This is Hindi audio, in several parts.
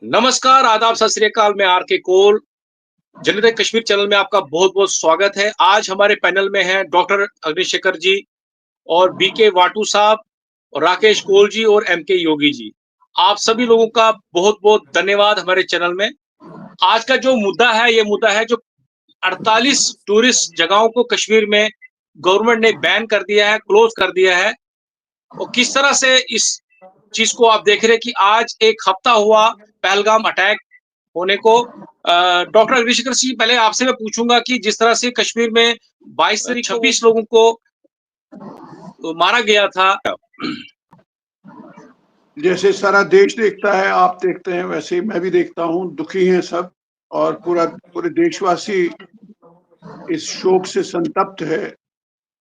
नमस्कार, आदाब, सत श्री अकाल। मैं आर के कोल, जनता कश्मीर चैनल में आपका बहुत-बहुत स्वागत है। आज हमारे पैनल में हैं डॉक्टर अग्निशेखर जी और बीके वाटू साहब और राकेश कोल जी और एमके योगी जी। आप सभी लोगों का बहुत-बहुत धन्यवाद हमारे चैनल में। आज का जो मुद्दा है, ये मुद्दा है जो 48 टूरिस्ट जगहों को कश्मीर में गवर्नमेंट ने बैन कर दिया है, क्लोज़ कर दिया है। और किस तरह से इस चीज़ को आप देख रहे हैं कि आज 1 हफ्ता हुआ पहलगाम अटैक होने को। डॉक्टर अग्निशेखर सिंह, पहले आपसे मैं पूछूंगा कि जिस तरह से कश्मीर में 22 तारीख 26 लोगों को मारा गया था। जैसे सारा देश देखता है, आप देखते हैं, वैसे ही मैं भी देखता हूँ। दुखी हैं सब और पूरे देशवासी इस शोक से संतप्त है।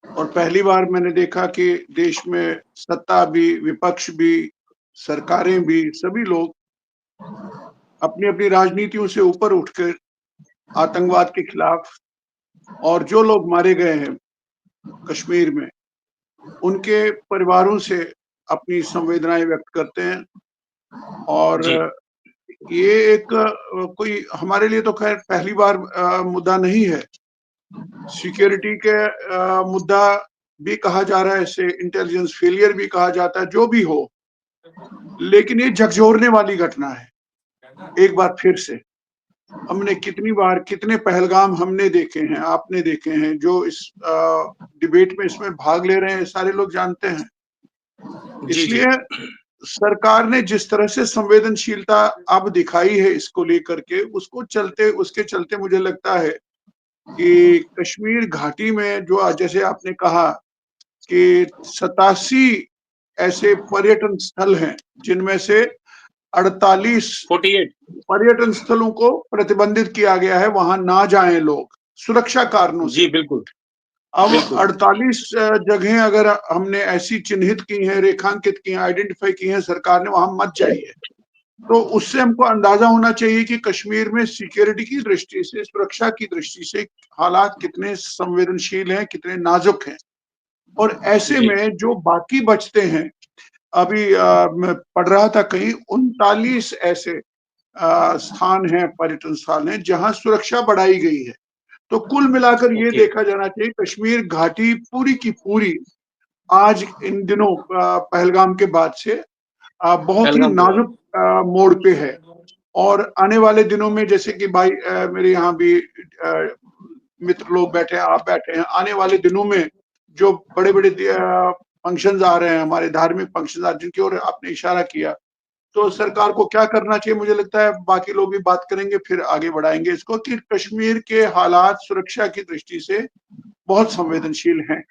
और पहली बार मैंने देखा कि देश में सत्ता भी, विपक्ष भी, सरकारें भी, सभी लोग अपनी अपनी राजनीतियों से ऊपर उठकर आतंकवाद के खिलाफ और जो लोग मारे गए हैं कश्मीर में, उनके परिवारों से अपनी संवेदनाएं व्यक्त करते हैं। और ये एक कोई हमारे लिए तो खैर पहली बार मुद्दा नहीं है। सिक्योरिटी के मुद्दा भी कहा जा रहा है, इसे इंटेलिजेंस फेलियर भी कहा जाता है, जो भी हो, लेकिन ये झकझोरने वाली घटना है। एक बार फिर से हमने कितनी बार, कितने पहलगाम हमने देखे हैं, आपने देखे हैं, जो इस डिबेट में इसमें भाग ले रहे हैं, सारे लोग जानते हैं। इसलिए सरकार ने जिस तरह से संवेदनशीलता अब दिखाई है इसको लेकर के, उसके चलते मुझे लगता है कि कश्मीर घाटी में जो, जैसे आपने कहा कि 87 ऐसे पर्यटन स्थल हैं जिनमें से 48 पर्यटन स्थलों को प्रतिबंधित किया गया है, वहां ना जाएं लोग सुरक्षा कारणों से। जी बिल्कुल। अब 48 जगहें अगर हमने ऐसी चिन्हित की हैं, रेखांकित की हैं, आइडेंटिफाई की हैं सरकार ने, वहां मत जाइए। तो उससे हमको अंदाजा होना चाहिए कि कश्मीर में सिक्योरिटी की दृष्टि से, सुरक्षा की दृष्टि से हालात कितने संवेदनशील हैं, कितने नाजुक हैं। और ऐसे में जो बाकी बचते हैं, अभी मैं पढ़ रहा था कहीं 39 ऐसे स्थान हैं, पर्यटन स्थल हैं, जहां सुरक्षा बढ़ाई गई है। तो कुल मिलाकर ये देखा जाना चाहिए, कश्मीर घाटी पूरी की पूरी आज इन दिनों पहलगाम के बाद से बहुत ही नाजुक मोड़ पे है। और आने वाले दिनों में, जैसे कि भाई मेरे यहाँ भी मित्र लोग बैठे हैं, आप बैठे हैं, आने वाले दिनों में जो बड़े बड़े फंक्शंस आ रहे हैं, हमारे धार्मिक फंक्शंस आ रहे हैं, जिनकी ओर आपने इशारा किया, तो सरकार को क्या करना चाहिए, मुझे लगता है बाकी लोग भी बात करेंगे, फिर आगे बढ़ाएंगे इसको, कि कश्मीर के हालात सुरक्षा की दृष्टि से बहुत संवेदनशील हैं।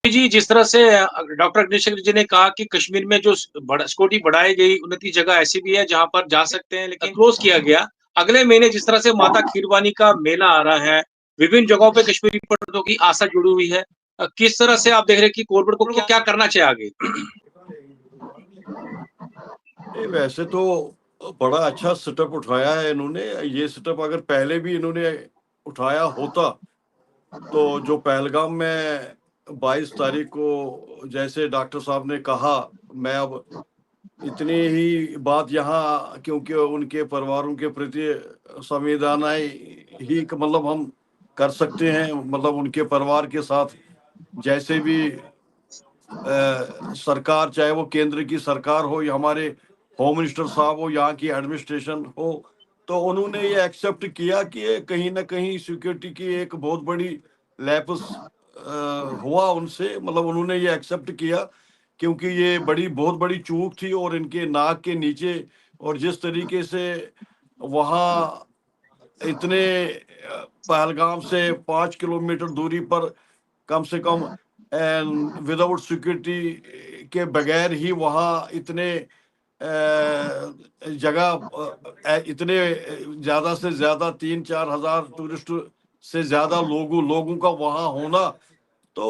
जी, जिस तरह से डॉक्टर अग्निशेखर जी ने कहा कि कश्मीर में जो सिक्योरिटी बढ़ाई गई, 29 जगह ऐसी भी है जहां पर जा सकते हैं, लेकिन क्लोज किया गया। अगले महीने जिस तरह से माता खीरवानी का मेला आ रहा है, विभिन्न जगहों पे कश्मीरी पर्यटकों की आशा जुड़ी हुई है। किस तरह से आप देख रहे हैं कि गवर्नमेंट को क्या करना चाहिए आगे? वैसे तो बड़ा अच्छा सेटअप उठाया है इन्होंने। ये सेटअप अगर पहले भी इन्होंने उठाया होता तो जो पहलगाम में 22 तारीख को, जैसे डॉक्टर साहब ने कहा, मैं अब इतनी ही बात यहाँ, क्योंकि उनके परिवारों के प्रति संवेदनाएं ही मतलब हम कर सकते हैं, मतलब उनके परिवार के साथ जैसे भी सरकार, चाहे वो केंद्र की सरकार हो या हमारे होम मिनिस्टर साहब हो, यहाँ की एडमिनिस्ट्रेशन हो, तो उन्होंने ये एक्सेप्ट किया कि कहीं ना कहीं सिक्योरिटी की एक बहुत बड़ी लैप्स हुआ उनसे, मतलब उन्होंने ये एक्सेप्ट किया, क्योंकि ये बहुत बड़ी चूक थी और इनके नाक के नीचे, और जिस तरीके से वहाँ इतने पहलगाम से 5 किलोमीटर दूरी पर कम से कम विदाउट सिक्योरिटी के बगैर ही वहाँ इतने जगह, इतने ज़्यादा से ज़्यादा 3-4 हज़ार टूरिस्ट से ज़्यादा लोगों का वहाँ होना। तो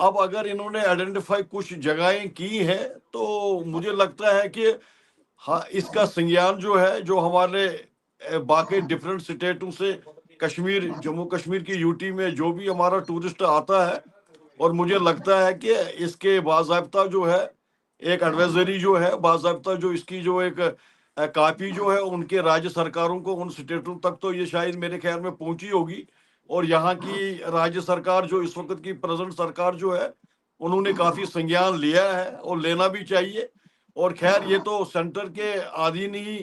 अब अगर इन्होंने आइडेंटिफाई कुछ जगहें की हैं, तो मुझे लगता है कि हाँ, इसका संज्ञान जो है, जो हमारे बाकी डिफरेंट स्टेटों से कश्मीर, जम्मू कश्मीर की यूटी में जो भी हमारा टूरिस्ट आता है, और मुझे लगता है कि इसके बाज़ाब्ता जो है एक एडवाइजरी जो है, बाज़ाब्ता जो इसकी जो एक काफी जो है उनके राज्य सरकारों को, उन स्टेटों तक तो ये शायद मेरे ख्याल में पहुंची होगी। और यहाँ की राज्य सरकार जो इस वक्त की प्रेजेंट सरकार जो है, उन्होंने काफी संज्ञान लिया है और लेना भी चाहिए। और खैर ये तो सेंटर के अधीन ही,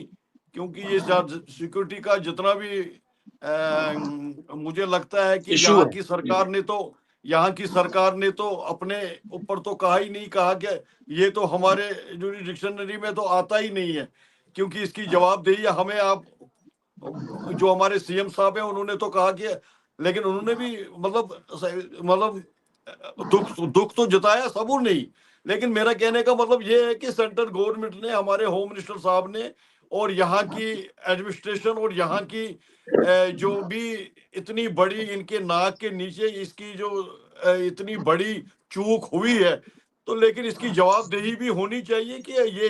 क्योंकि ये सिक्योरिटी का जितना भी मुझे लगता है कि इशू है। यहाँ की सरकार ने तो अपने ऊपर तो कहा ही नहीं, कहा कि ये तो हमारे जुरिडिक्शनरी में तो आता ही नहीं है, क्योंकि इसकी जवाबदेही हमें आप, जो हमारे सीएम साहब है उन्होंने तो कहा कि, लेकिन उन्होंने भी मतलब दुख तो जताया सबूर नहीं। लेकिन मेरा कहने का मतलब ये है कि सेंट्रल गवर्नमेंट ने, हमारे होम मिनिस्टर साहब ने, और यहाँ की एडमिनिस्ट्रेशन और यहाँ की जो भी इतनी बड़ी इनके नाक के नीचे इसकी जो इतनी बड़ी चूक हुई है, तो लेकिन इसकी जवाबदेही भी होनी चाहिए कि ये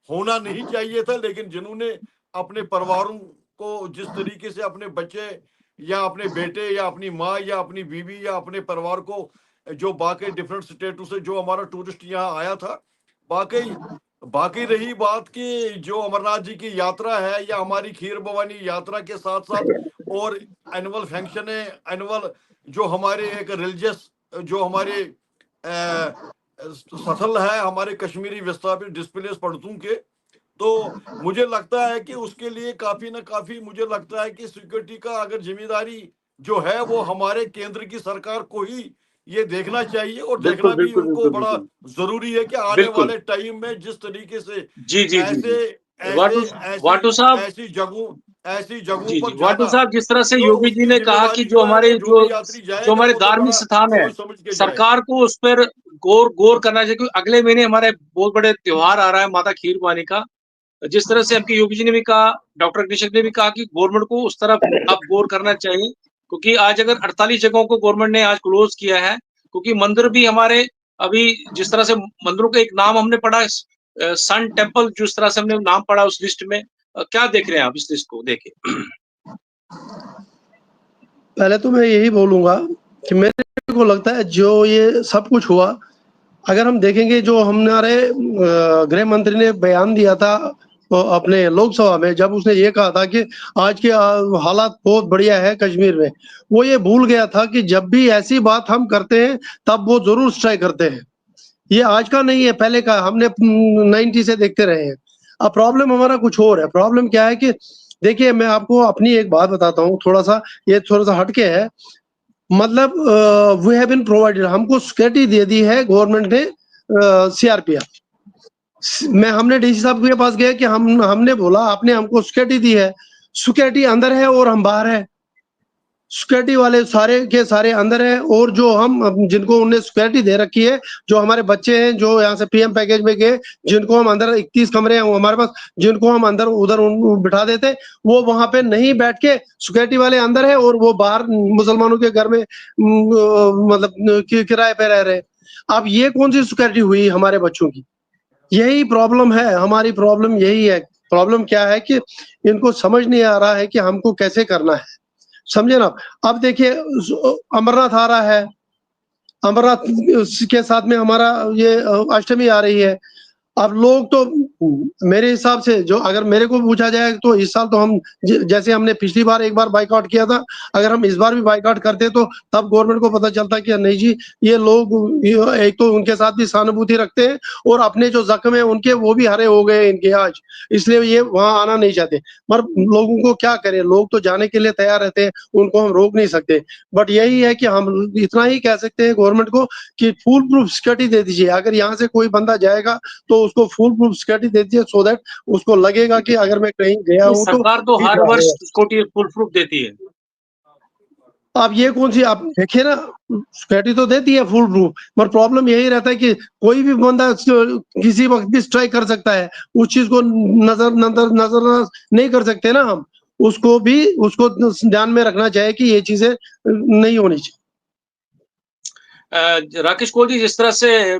होना नहीं चाहिए था। लेकिन जिन्होंने अपने परिवारों को जिस तरीके से, अपने बच्चे या अपने बेटे या अपनी माँ या अपनी बीवी या अपने परिवार को, जो बाकी डिफरेंट स्टेटों से जो हमारा टूरिस्ट यहाँ आया था, बाकी रही बात की जो अमरनाथ जी की यात्रा है या हमारी खीर भवानी यात्रा के साथ साथ और एनुअल फंक्शन है, एनुअल जो हमारे एक रिलीजियस जो हमारे स्थल है हमारे कश्मीरी विस्थापित डिस्प्लेस पढ़तों के, तो मुझे लगता है कि उसके लिए काफी ना काफी मुझे लगता है कि सिक्योरिटी का अगर जिम्मेदारी जो है वो हमारे केंद्र की सरकार को ही ये देखना चाहिए, और बिल्कुल देखना भी बिल्कुल उनको बिल्कुल बड़ा बिल्कुल जरूरी है कि आने बिल्कुल। वाले टाइम में जिस तरीके से जी जी जी ऐसे जी। ऐसे वाटू ऐसी वाटू साहब, ऐसी जगहों जी जी, पर वाटू जाना, साहब, जिस तरह से तो योगी जी उसकी ने कहा कि जिम्मेदारी जो है वो जो भी यात्री जो जाएगा हमारे वो तो धार्मिक बड़ा स्थान है, सोच समझ के जाए। सरकार को उस पर गौर गौर करना चाहिए, क्योंकि अगले महीने हमारे बहुत बड़े त्योहार आ रहा है माता खीर भवानी का। जिस तरह से आपके योगी जी ने भी कहा, डॉक्टर अग्निशेख ने भी कहा कि गवर्नमेंट को उस तरफ अब गौर करना चाहिए, क्योंकि आज अगर 48 जगहों को गवर्नमेंट ने आज क्लोज किया है, क्योंकि मंदिर भी हमारे अभी जिस तरह से मंदिरों का एक नाम हमने पढ़ा, सन टेम्पल, जिस तरह से हमने नाम पढ़ा उस लिस्ट में, क्या देख रहे हैं आप इस लिस्ट को देखे? पहले तो मैं यही बोलूंगा कि मेरे को लगता है जो ये सब कुछ हुआ, अगर हम देखेंगे जो हमारे गृह मंत्री ने बयान दिया था अपने लोकसभा में, जब उसने ये कहा था कि आज के हालात बहुत बढ़िया है कश्मीर में, वो ये भूल गया था कि जब भी ऐसी बात हम करते हैं तब वो जरूर स्ट्राइक करते हैं। ये आज का नहीं है, पहले का हमने 90 से देखते रहे हैं। अब प्रॉब्लम हमारा कुछ और है। प्रॉब्लम क्या है कि देखिए, मैं आपको अपनी एक बात बताता हूँ, ये थोड़ा सा हटके है। मतलब वी हैव बीन प्रोवाइडेड, हमको सिक्योरिटी दे दी है गवर्नमेंट ने, सीआरपीएफ। हमने डीसी साहब के पास गए कि हमने बोला आपने हमको सिक्योरिटी दी है, सिक्योरिटी अंदर है और हम बाहर है। सिक्योरिटी वाले सारे के सारे अंदर है, और जो हम जिनको उन्हें सिक्योरिटी दे रखी है, जो हमारे बच्चे हैं जो यहाँ से पीएम पैकेज में गए, जिनको हम अंदर 31 कमरे हैं वो हमारे पास, जिनको हम अंदर उधर बिठा देते, वो वहां पे नहीं बैठ के सिक्योरिटी वाले अंदर है और वो बाहर मुसलमानों के घर में मतलब किराए पे रह रहे। अब ये कौन सी सिक्योरिटी हुई हमारे बच्चों की? यही प्रॉब्लम है, हमारी प्रॉब्लम यही है। प्रॉब्लम क्या है कि इनको समझ नहीं आ रहा है कि हमको कैसे करना है, समझे ना। अब देखिए अमरनाथ आ रहा है, अमरनाथ के साथ में हमारा ये अष्टमी आ रही है। अब लोग तो मेरे हिसाब से, जो अगर मेरे को पूछा जाए तो इस साल तो हम जैसे हमने पिछली बार एक बार बाइकआउट किया था, अगर हम इस बार भी बाइकआउट करते तो तब गवर्नमेंट को पता चलता कि नहीं जी, ये लोग एक तो उनके साथ भी सहानुभूति रखते हैं और अपने जो जख्म है उनके वो भी हरे हो गए इनके आज, इसलिए ये वहां आना नहीं चाहते। मगर लोगों को क्या करें, लोग तो जाने के लिए तैयार रहते हैं, उनको हम रोक नहीं सकते। बट यही है कि हम इतना ही कह सकते हैं गवर्नमेंट को कि फुल प्रूफ सिक्योरिटी दे दीजिए। अगर यहाँ से कोई बंदा जाएगा तो उसको फुल प्रूफ सिक्योरिटी दे दीजिए, सो दैट उसको लगेगा कि अगर मैं कहीं गया हूँ तो सरकार तो हर वर्ष सिक्योरिटी फुल प्रूफ देती है। अब ये कौन सी, आप देखिए ना, सिक्योरिटी तो देती है फुल प्रूफ, पर प्रॉब्लम यही रहता है कि कोई भी बंदा किसी वक्त भी स्ट्राइक कर सकता है। उस चीज को नजर नहीं कर सकते ना हम, उसको ध्यान में रखना चाहिए कि ये चीजें नहीं होनी चाहिए। राकेश कोल जी, जिस तरह से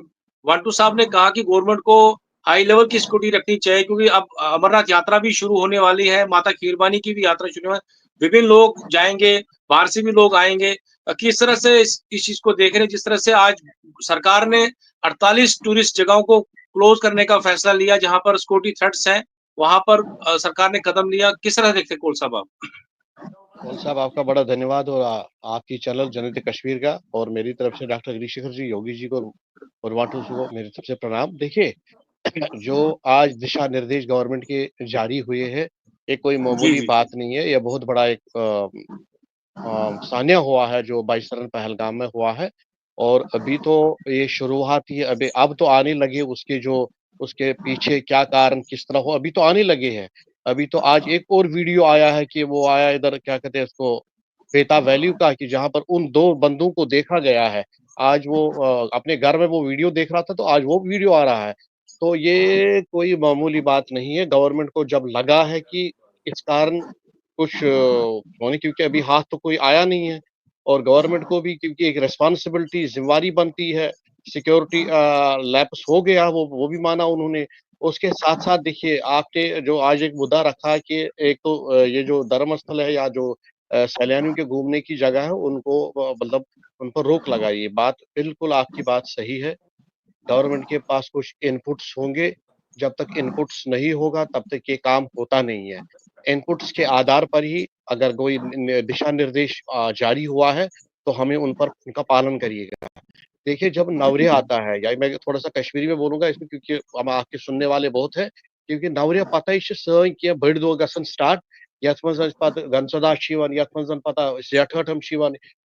वांटू साहब ने कहा कि गवर्नमेंट को हाई लेवल की सिक्योरिटी रखनी चाहिए, क्योंकि अब अमरनाथ यात्रा भी शुरू होने वाली है, माता खीर भवानी की भी यात्रा शुरू है, विभिन्न लोग जाएंगे, बाहर से भी लोग आएंगे। किस तरह से इस चीज को देख रहे हैं, जिस तरह से आज सरकार ने 48 टूरिस्ट जगहों को क्लोज करने का फैसला लिया जहां पर सिक्योरिटी थ्रेट्स हैं, वहाँ पर सरकार ने कदम लिया, किस तरह देखते हैं कोल साहब आप? कौल साहब आपका बड़ा धन्यवाद और आपकी चैनल जनहित कश्मीर का और मेरी तरफ से डॉक्टर अग्निशेखर जी, योगी जी को और वाटू को मेरी तरफ से प्रणाम। देखिए, जो आज दिशा निर्देश गवर्नमेंट के जारी हुए हैं, ये कोई जी, मामूली जी। बात नहीं है, ये बहुत बड़ा एक सान्या हुआ है जो 22 रन पहलगाम में हुआ है। और अभी तो ये शुरुआत ही है, अभी अब तो आने लगे उसके जो उसके पीछे क्या कारण किस तरह हो, अभी तो आने लगे हैं। अभी तो आज एक और वीडियो आया है कि वो आया इधर क्या कहते हैं इसको, बेता वैल्यू का, कि जहाँ पर उन 2 बंदों को देखा गया है। आज वो अपने घर में वो वीडियो देख रहा था, तो आज वो वीडियो आ रहा है। तो ये कोई मामूली बात नहीं है। गवर्नमेंट को जब लगा है कि इस कारण कुछ होने, क्योंकि अभी हाथ तो कोई आया नहीं है, और गवर्नमेंट को भी क्योंकि एक रिस्पॉन्सिबिलिटी जिम्मेवारी बनती है, सिक्योरिटी लैप्स हो गया वो भी माना उन्होंने। उसके साथ-साथ देखिए, आपके जो आज एक मुद्दा रखा है कि एक तो ये जो धर्मस्थल है या जो सैलानियों के घूमने की जगह है, उनको मतलब उन पर रोक लगाइए। बात बिल्कुल आपकी बात सही है। गवर्नमेंट के पास कुछ इनपुट्स होंगे, जब तक इनपुट्स नहीं होगा तब तक ये काम होता नहीं है। इनपुट्स के आधार पर ही अगर कोई दिशा निर्देश जारी हुआ है, तो हमें उन पर उनका पालन करिएगा। देखिए, जब नवरेह आता है, या मैं थोड़ा-सा कश्मीरी में बोलूँगा इसमें, क्योंकि हम आपके सुनने वाले बहुत हैं, क्योंकि नवरेह पता ही सं कह बड़ दो गसन स्टार्ट, यथ मज पत गनसदा यथ मज पता जेठहठम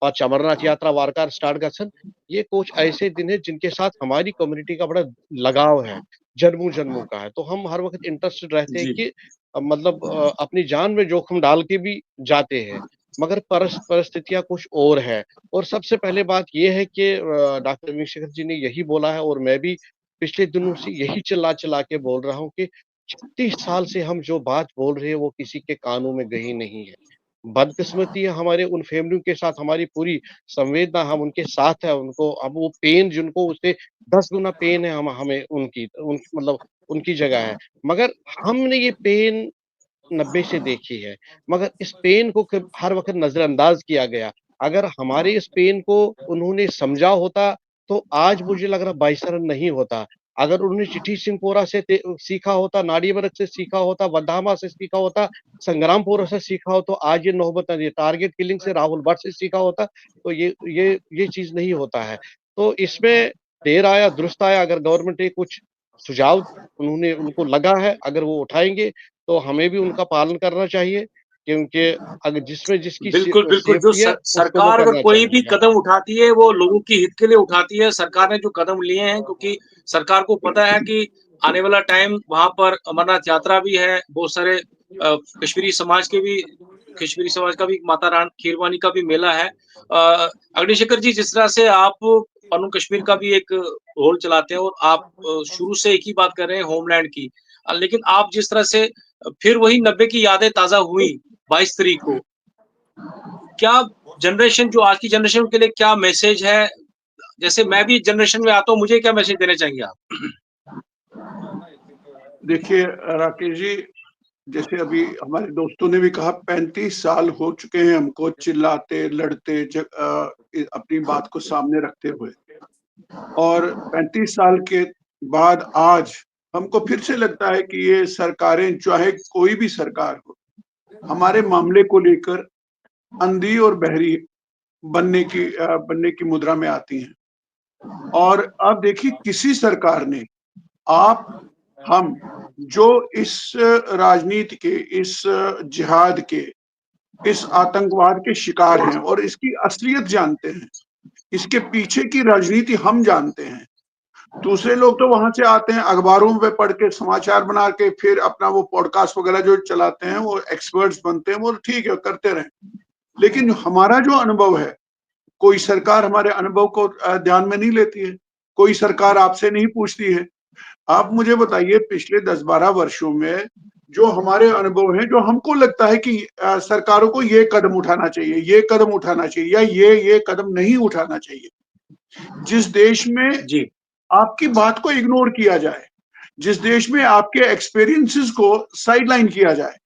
पत अमरनाथ यात्रा वारकार स्टार्ट गसन। ये कुछ ऐसे दिन हैं जिनके साथ हमारी कम्युनिटी का बड़ा लगाव है, जन्मों-जन्मों का है। तो हम हर वक़्त इंटरेस्टेड रहते हैं जी। कि मतलब अपनी जान में जोखिम डाल के भी जाते हैं, मगर परिस्थितियाँ कुछ और है। और सबसे पहले बात ये है कि डॉक्टर अग्निशेखर जी ने यही बोला है, और मैं भी पिछले दिनों से यही चिल्ला-चिल्ला के बोल रहा हूँ कि 36 साल से हम जो बात बोल रहे हैं वो किसी के कानों में गई नहीं है। बदकिस्मती है हमारे उन फैमिलियों के साथ, हमारी पूरी संवेदना हम उनके साथ है, उनको अब वो पेन जिनको उससे 10 गुना पेन है, हम हमें मतलब उनकी जगह है। मगर हमने ये पेन 90 से देखी है, मगर इस पेन को कब हर वक़्त नज़रअंदाज़ किया गया। अगर हमारे इस पेन को उन्होंने समझा होता, तो आज मुझे लग रहा 22 रन नहीं होता। अगर उन्होंने चिट्ठी सिंहपोरा से सीखा होता, नाडीमरग से सीखा होता, वंधामा से सीखा होता, संग्रामपुरा से सीखा हो, तो आज ये नौबत नहीं, टारगेट किलिंग से राहुल भट्ट से सीखा होता, तो ये चीज़ नहीं होता है। तो इसमें देर आया दुरुस्त आया, अगर गवर्नमेंट ने कुछ सुझाव उन्होंने उनको लगा है, अगर वो उठाएँगे, तो हमें भी उनका पालन करना चाहिए, क्योंकि अगर जिसमें जिसकी बिल्कुल, बिल्कुल। जो सेफ्टी है, उसको वो सरकार अगर करना कोई भी चाहिए। कदम उठाती है, वो लोगों के हित के लिए उठाती है। सरकार ने जो कदम लिए हैं, क्योंकि सरकार को पता है कि आने वाला टाइम वहाँ पर अमरनाथ यात्रा भी है, बहुत सारे कश्मीरी समाज का भी माता रानी खीरवानी का भी मेला है। अग्निशेखर जी, जिस तरह से आप पन्नू कश्मीर का भी एक रोल चलाते हैं और आप शुरू से एक ही बात कर रहे हैं होमलैंड की। लेकिन आप जिस तरह से फिर वही 90 की यादें ताज़ा हुई 22 तारीख को। क्या जनरेशन जो आज की जनरेशन के लिए क्या मैसेज है? जैसे मैं भी जनरेशन में आता हूँ, मुझे क्या मैसेज देना चाहेंगे आप? देखिए राकेश जी, जैसे अभी हमारे दोस्तों ने भी कहा 35 साल हो चुके हैं हमको चिल्लाते, लड़ते, अपनी बात को सामने रखते हुए, और 35 साल के बाद आज हमको फिर से लगता है कि ये सरकारें, चाहे कोई भी सरकार हो, हमारे मामले को लेकर अंधी और बहरी बनने की मुद्रा में आती हैं। और अब देखिए, किसी सरकार ने हम जो इस राजनीति के, इस जिहाद के, इस आतंकवाद के शिकार हैं और इसकी असलियत जानते हैं, इसके पीछे की राजनीति हम जानते हैं। दूसरे लोग तो वहां से आते हैं, अखबारों में पढ़ के, समाचार बना के, फिर अपना वो पॉडकास्ट वगैरह जो चलाते हैं, वो एक्सपर्ट्स बनते हैं, वो ठीक है, करते रहें। लेकिन हमारा जो अनुभव है, कोई सरकार हमारे अनुभव को ध्यान में नहीं लेती है, कोई सरकार आपसे नहीं पूछती है। आप मुझे बताइए, पिछले 10-12 वर्षों में जो हमारे अनुभव हैं, जो हमको लगता है कि सरकारों को ये कदम उठाना चाहिए, ये कदम उठाना चाहिए, या ये कदम नहीं उठाना चाहिए। जिस देश में जी। आपकी बात को इग्नोर किया जाए, जिस देश में आपके एक्सपीरियंसेस को साइडलाइन किया जाए,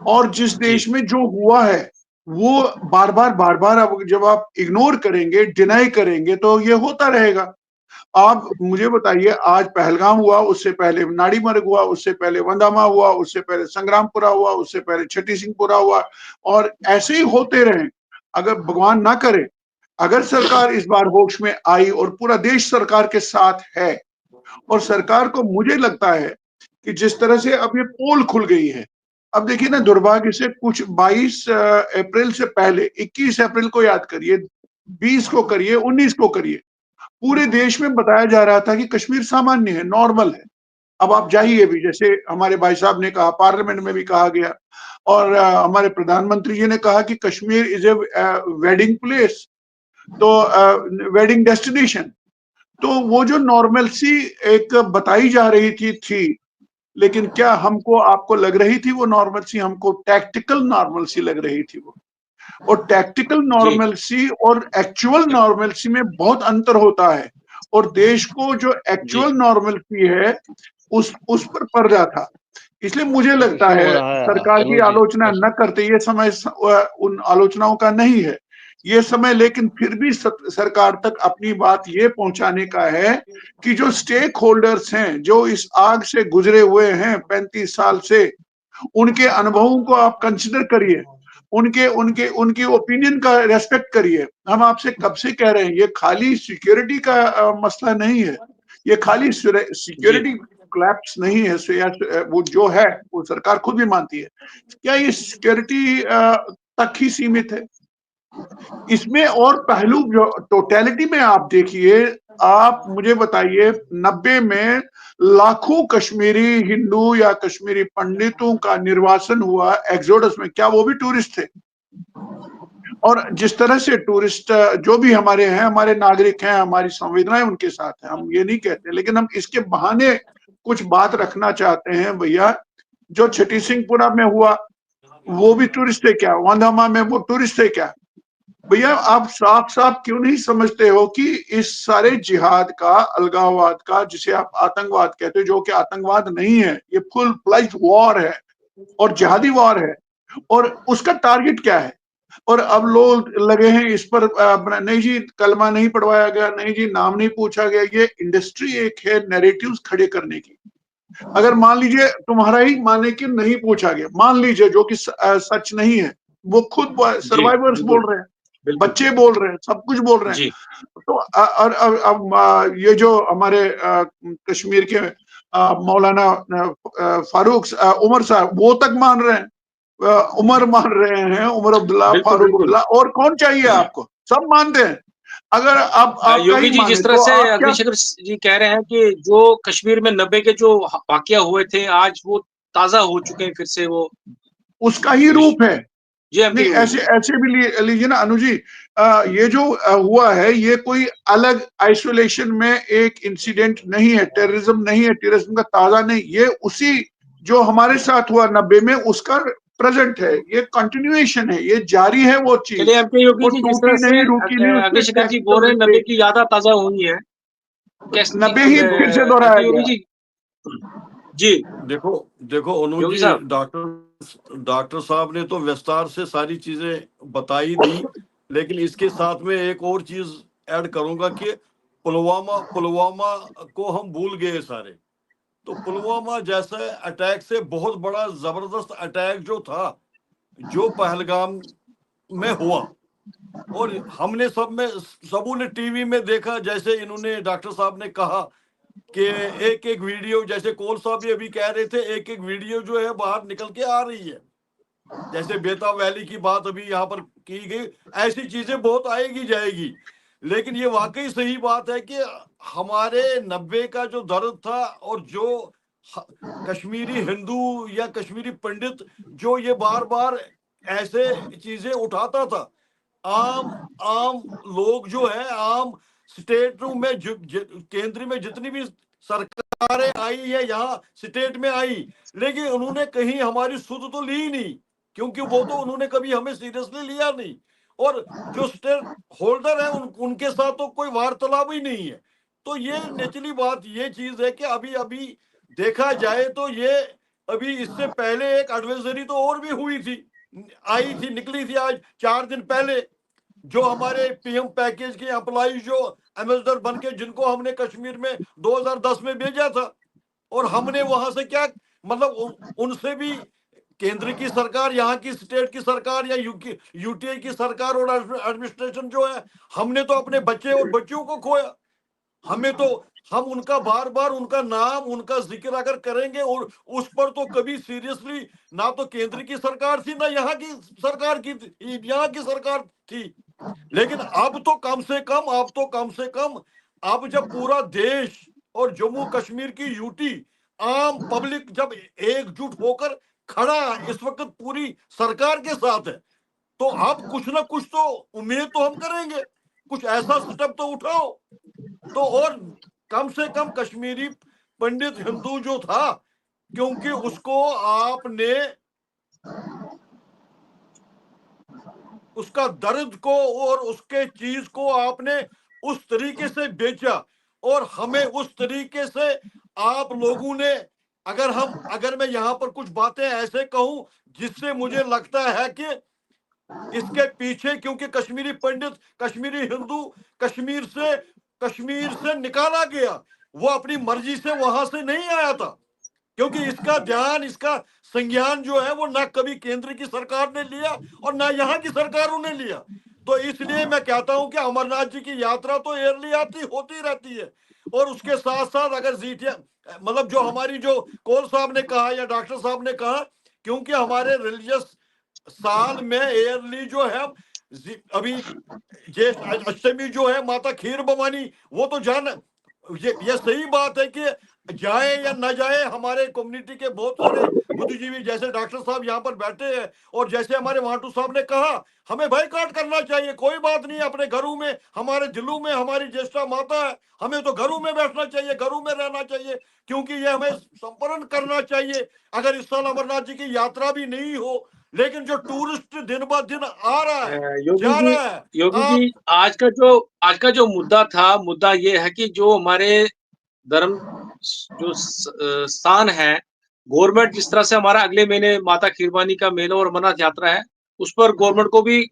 और जिस देश में जो हुआ है वो बार बार अब जब आप इग्नोर करेंगे, डिनाई करेंगे, तो ये होता रहेगा। आप मुझे बताइए, आज पहलगाम हुआ, उससे पहले नाड़ीमर्ग हुआ, उससे पहले वंदामा हुआ, उससे पहले संग्रामपुरा हुआ, उससे पहले छठी सिंहपुरा हुआ, और ऐसे ही होते रहे। अगर भगवान ना करे, अगर सरकार इस बार होश में आई और पूरा देश सरकार के साथ है, और सरकार को मुझे लगता है कि जिस तरह से अब ये पोल खुल गई है, अब देखिए ना, दुर्भाग्य से कुछ 22 अप्रैल से पहले 21 अप्रैल को याद करिए, 20 को करिए, 19 को करिए, पूरे देश में बताया जा रहा था कि कश्मीर सामान्य है, नॉर्मल है। अब आप जाइए भी, जैसे हमारे भाई साहब ने कहा, पार्लियामेंट में भी कहा गया, और हमारे प्रधानमंत्री जी ने कहा कि Kashmir is a wedding place, तो वेडिंग डेस्टिनेशन। तो वो जो नॉर्मलसी एक बताई जा रही थी, लेकिन क्या हमको आपको लग रही थी वो नॉर्मलसी? हमको टैक्टिकल नॉर्मलसी लग रही थी वो। और टैक्टिकल नॉर्मलसी और एक्चुअल नॉर्मलसी में बहुत अंतर होता है, और देश को जो एक्चुअल नॉर्मलसी है उस पर पर्दा था। इसलिए मुझे लगता ऐसे हो है रहा है सरकार की अनुज जी, आलोचना न करते, ये समय उन आलोचनाओं का नहीं है ये समय, लेकिन फिर भी सरकार तक अपनी बात ये पहुंचाने का है कि जो स्टेक होल्डर्स हैं, जो इस आग से गुजरे हुए हैं 35 साल से, उनके अनुभवों को आप कंसिडर करिए, उनके उनके उनकी ओपिनियन का रेस्पेक्ट करिए। हम आपसे कब से कह रहे हैं, ये खाली सिक्योरिटी का मसला नहीं है, ये खाली सिक्योरिटी कोलैप्स नहीं है, वो जो है वो सरकार खुद भी मानती है। क्या ये सिक्योरिटी तक ही सीमित है? इसमें और पहलू जो टोटलिटी में आप देखिए, आप मुझे बताइए, 90 में लाखों कश्मीरी हिंदू या कश्मीरी पंडितों का निर्वासन हुआ एक्सोडस में, क्या वो भी टूरिस्ट थे? और जिस तरह से टूरिस्ट जो भी हमारे हैं, हमारे नागरिक हैं, हमारी संवेदनाएं उनके साथ हैं, हम ये नहीं कहते, लेकिन हम इसके बहाने कुछ बात रखना चाहते हैं। भैया, जो छठी सिंहपुरा में हुआ वो भी टूरिस्ट है क्या? वंदामा में वो टूरिस्ट है क्या? भैया, आप साफ साफ क्यों नहीं समझते हो कि इस सारे जिहाद का, अलगाववाद का, जिसे आप आतंकवाद कहते हो, जो कि आतंकवाद नहीं है, ये फुल फ्लेज्ड वॉर है और जिहादी वॉर है, और उसका टारगेट क्या है? और अब लोग लगे हैं इस पर नहीं जी कलमा नहीं पढ़वाया गया, नहीं जी नाम नहीं पूछा गया। ये इंडस्ट्री एक है नैरेटिव्स खड़े करने की। अगर मान लीजिए तुम्हारा ही माने कि नहीं पूछा गया, मान लीजिए, जो कि सच नहीं है, वो खुद सर्वाइवर्स बोल रहे हैं, बच्चे बोल रहे हैं, सब कुछ बोल रहे हैं। तो और अब ये जो हमारे कश्मीर के मौलाना फारूक उमर साहब, वो तक मान रहे हैं, उमर मान रहे हैं, उमर अब्दुल्ला, फारूक अब्दुल्ला, और कौन चाहिए आपको? सब मानते हैं। अगर आप आपका योगी ही जी, माने जिस तरह तो से आप क्या? अग्निशेखर जी कह रहे हैं कि जो कश्मीर में 90 के जो वाकया हुए थे, आज वो ताजा हो चुके हैं फिर से वो। उसका ही रूप है। जी नहीं, ऐसे ऐसे भी लीजिए ना अनुजी, ये जो हुआ है, ये कोई अलग आइसोलेशन में एक इंसिडेंट नहीं है, टेररिज्म नहीं है, टेररिज्म का ताजा नहीं, ये उसी जो हमारे साथ हुआ 90 में उसका प्रेजेंट है, ये कंटिन्यूएशन है, ये जारी है वो चीज, चलिए एमके योगी वो जी, जिस तरह टूटी से नहीं, रुकी नहीं, उसके अग्निशेखर जी बोल रहे हैं 90 टैक्टिकल की यादा ताजा हुई है, कैसे 90 ही फिर से दोहराया एमके योगी गया। जी? जी देखो देखो अनु योगी जी, साहब। डॉक्टर साहब ने तो विस्तार से सारी चीजें बताई दी, लेकिन इसके साथ में एक और चीज ऐड करूंगा कि पुलवामा को हम भूल गए सारे। तो पुलवामा जैसे अटैक से बहुत बड़ा जबरदस्त अटैक जो था, जो पहलगाम में हुआ, और हमने सबों ने टीवी में देखा, जैसे इन्होंने डॉक्टर साहब ने कहा कि एक एक वीडियो, जैसे कोल साहब भी अभी कह रहे थे, एक एक वीडियो जो है बाहर निकल के आ रही है। जैसे बेताब वैली की बात अभी यहाँ पर की गई, ऐसी चीजें बहुत आएगी जाएगी। लेकिन ये वाकई सही बात है कि हमारे 90 का जो दर्द था, और जो कश्मीरी हिंदू या कश्मीरी पंडित जो ये बार बार ऐसे चीजें उठाता था, आम आम लोग जो है, आम स्टेटों में केंद्र में जितनी भी सरकारें आई है, यहाँ स्टेट में आई, लेकिन उन्होंने कहीं हमारी सुध तो ली नहीं, क्योंकि वो तो उन्होंने कभी हमें सीरियसली लिया नहीं। और जो स्टेट होल्डर है उनके साथ तो कोई वार्तालाप ही नहीं है। तो ये नेचुरली बात ये चीज है कि अभी अभी देखा जाए तो ये अभी इससे पहले एक एडवाइजरी तो और भी हुई थी, आई थी, निकली थी आज 4 दिन पहले, जो हमारे पीएम पैकेज के एम्प्लॉय जो एम्बेसडर बन के जिनको हमने कश्मीर में 2010 में भेजा था, और हमने वहां से क्या मतलब उनसे भी केंद्र की सरकार, यहाँ की स्टेट की सरकार या यूटीआई की सरकार और एडमिनिस्ट्रेशन जो है, हमने तो अपने बच्चे और बच्चियों को खोया। हमें तो हम उनका बार बार उनका नाम उनका जिक्र अगर करेंगे और उस पर तो कभी सीरियसली ना तो केंद्र की सरकार थी ना यहाँ की सरकार की, यहाँ की सरकार थी। लेकिन अब तो कम से कम अब जब पूरा देश और जम्मू कश्मीर की यूटी आम पब्लिक जब एकजुट होकर खड़ा इस वक्त पूरी सरकार के साथ है, तो अब कुछ ना कुछ तो उम्मीद तो हम करेंगे, कुछ ऐसा स्टेप तो उठाओ। तो और कम से कम कश्मीरी पंडित हिंदू जो था, क्योंकि उसको आपने उसका दर्द को और उसके चीज को आपने उस तरीके से बेचा, और हमें उस तरीके से आप लोगों ने, अगर मैं यहाँ पर कुछ बातें ऐसे कहूं जिससे मुझे लगता है कि इसके पीछे, क्योंकि कश्मीरी पंडित कश्मीरी हिंदू कश्मीर से निकाला गया, वो अपनी मर्जी से वहां से नहीं आया था, क्योंकि इसका ध्यान इसका संज्ञान जो है वो ना कभी केंद्र की सरकार ने लिया और ना यहाँ की सरकारों ने लिया। तो इसलिए मैं कहता हूं कि अमरनाथ जी की यात्रा तो ईयरली होती रहती है, और उसके साथ साथ अगर जीटिया मतलब जो हमारी जो कोल साहब ने कहा या डॉक्टर साहब ने कहा, क्योंकि हमारे रिलीजियस साल में ईयरली जो है अभी ज्येष्ठ अष्टमी जो है माता खीर भवानी, वो तो ये सही बात है कि जाए या न जाए, हमारे कम्युनिटी के बहुत सारे बुद्धिजीवी जैसे डॉक्टर साहब यहाँ पर बैठे हैं, और जैसे हमारे वाटू साहब ने कहा हमें बायकॉट करना चाहिए, कोई बात नहीं, अपने घरों में हमारे दिलों में हमारी ज्येष्ठा माता है, हमें तो घरों में बैठना चाहिए, घरों में रहना चाहिए, क्योंकि ये हमें संपन्न करना चाहिए। अगर इस साल अमरनाथ जी की यात्रा भी नहीं हो, लेकिन जो टूरिस्ट दिन ब दिन आ रहा है जा रहा है। योगी जी, आज का जो मुद्दा ये है कि जो हमारे धर्म जो स्थान है, गवर्नमेंट जिस तरह से हमारा अगले महीने माता खीरवानी का मेला और अमरनाथ यात्रा है, उस पर गवर्नमेंट को भी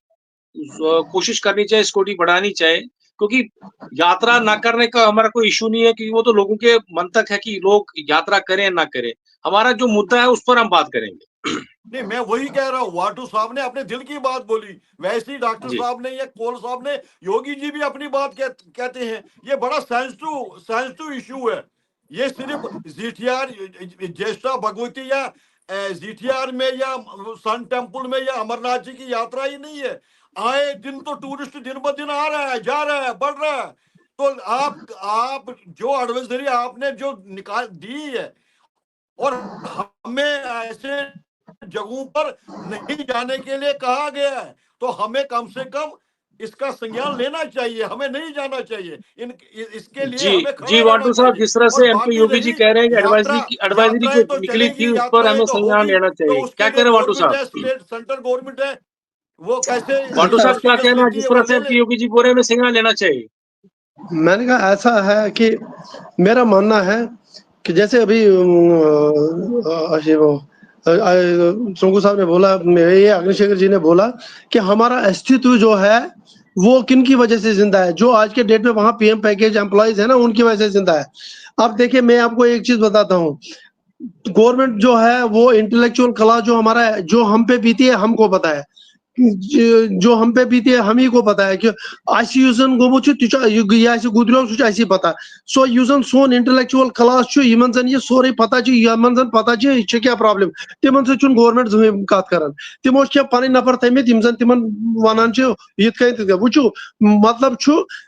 कोशिश करनी चाहिए, सिक्योरिटी बढ़ानी चाहिए, क्योंकि यात्रा ना करने का हमारा कोई इशू नहीं है, क्योंकि वो तो लोगों के मन तक है कि लोग यात्रा करें ना करें। हमारा जो मुद्दा है उस पर हम बात करेंगे। नहीं, मैं वही कह रहा हूँ, वाटू साहब ने अपने दिल की बात बोली, वैसे ही डॉक्टर साहब ने या कोल साहब ने, योगी जी भी अपनी बात कहते हैं। ये बड़ा सेंसिटिव इशू है। ये सिर्फ जीटीआर ज्येष्ठा भगवती या जीटीआर में या सन टेम्पल में या अमरनाथ जी की यात्रा ही नहीं है, आए दिन तो टूरिस्ट दिन ब दिन आ रहा है, जा रहा है, बढ़ रहा है। तो आप जो एडवाइजरी आपने जो निकाल दी है, और हमें ऐसे जगहों पर नहीं जाने के लिए कहा गया है, तो हमें कम से कम इसका संज्ञान लेना चाहिए, हमें नहीं जाना चाहिए। इसके लिए हमें खड़ा वाटू साहब, जिस तरह से एमपी योगी जी कह रहे हैं कि एडवाइजरी जो निकली थी उस पर हमें संज्ञान लेना चाहिए, क्या कह रहे हैं वाटू साहब? स्टेट सेंट्रल गवर्नमेंट है, वो कैसे वाटू साहब क्या कहना है, जिस तरह से एमपी योगी जी बोल रहे हैं हमें संज्ञान लेना चाहिए? मैंने कहा ऐसा है कि मेरा मानना है कि जैसे अभी सोंगू साहब ने बोला, ये अग्निशेखर जी ने बोला कि हमारा अस्तित्व जो है वो किन की वजह से जिंदा है, जो आज के डेट में वहां पीएम पैकेज एम्प्लॉइज है ना, उनकी वजह से जिंदा है। अब देखिए, मैं आपको एक चीज बताता हूँ, गवर्नमेंट जो है वो इंटेलेक्चुअल क्लास जो हमारा है, जो हम पे बीती है हमको पता है, जो हम पे बीती है हम ही को पता है कि यूजन गोमुत गुजरो सह पता, सो यूजन सोन इंटेलेक्चुअल क्लास यमन ये सोरे पता यमन पता क्या प्रॉब्लम, तिमन सह गवर्नमेंट जहन कत कर, तिमो क्या पन नफर थमित तिम वन वो मतलब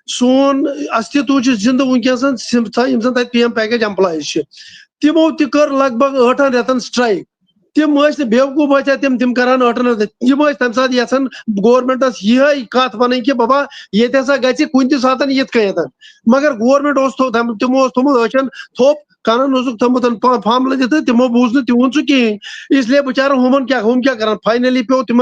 सोन अस्तित्व जिंद वनकस पीएम पैकेज एम्प्लॉइज तिमो कर लगभग 8 रेतन स्ट्राइक, तिम बेवकूफ तिम करान 8 तिम तम सात यसान गवर्नमेंटस यह कत वन कि बाबा ये ग कुन सात यथ, मगर गवर्नमेंट तिमो थोपन थोप कानून थोमुत फॉर्म लगित, तिमो बूझ तिहद सह कहें, इसलिए बेचारा हम क्या कर, फाइनली पे तिम